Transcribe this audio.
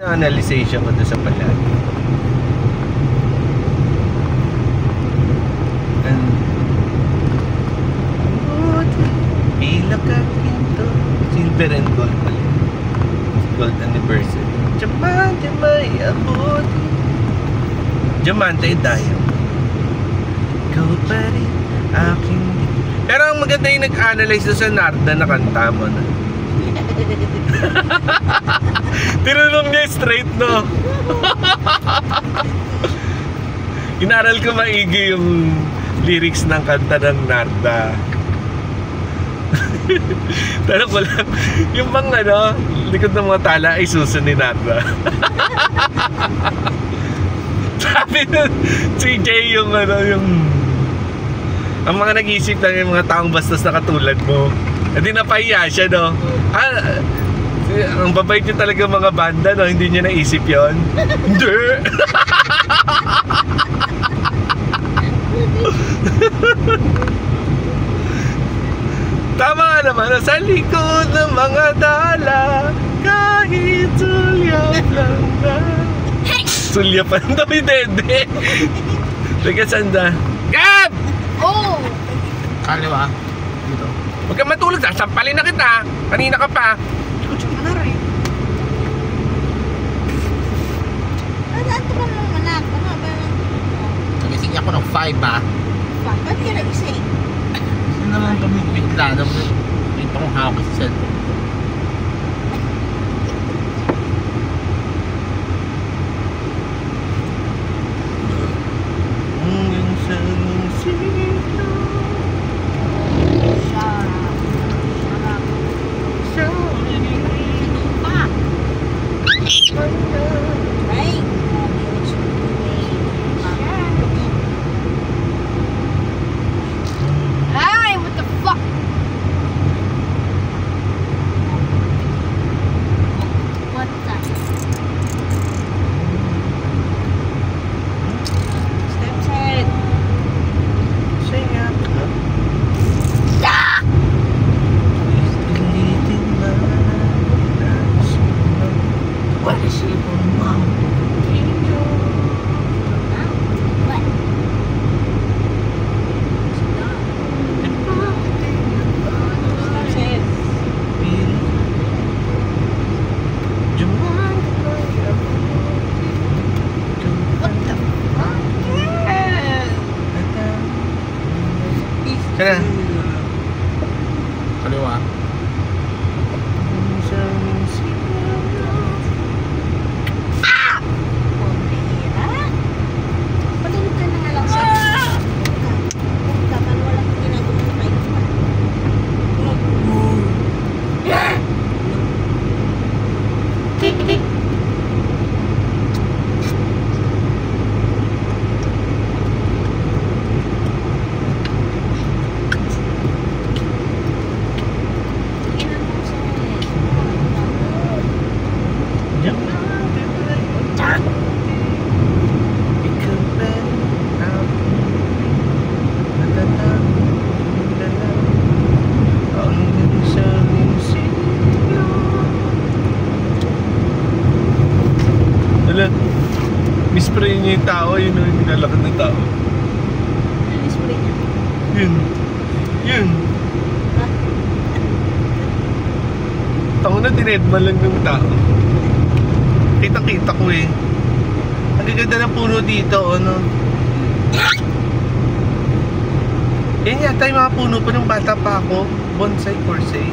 Analyzation ko doon sa palagi. Pila ka pinto. Silver and gold pala. Gold anniversary. Diamante may abuti. Diamante tayo. Ikaw pa rin aking. Pero ang maganda yung nag-analyze doon sa Narda na kanta mo na. Tinanong niya straight, no? Inaral ko maigi yung lyrics ng kanta ng Narda. Tanong ko lang, yung bang ano, likod ng mga tala ay suso ni Narda. Sabi nun, si Jay yung ano, yung ang mga nag-iisip lang yung mga taong bastos na katulad mo. Hindi napahiya siya, no? Ang babait niyo talaga mga banda, no? Hindi niya naisip yon. Hindi! Tama nga naman, sa likod ng mga dala, kahit sulyap lang na. Sulyap lang daw yung dede. Teka, sanda. Gab! Oh! Kaliwa. Dito. Huwag kang matulog, sasampalin na kita. Kanina ka pa. Chuchu ka na rin. Ano ka naman manak? Ano ba naman? Nagising ako ng 5 ba? Ba't ka nagising? Hindi naman kami bigla. Ito kong hawak sa cellphone. Kaya Kaliwa. Mispray niya yung tao, yun yung nilalakad ng tao. Spray niya? Yun. Tango na dinedman lang ng tao. Kita-kita ko eh. Ang gaganda ng puno dito, ano. Yan yata yung mga puno pa ng bata pa ako. Bonsai, Corsay.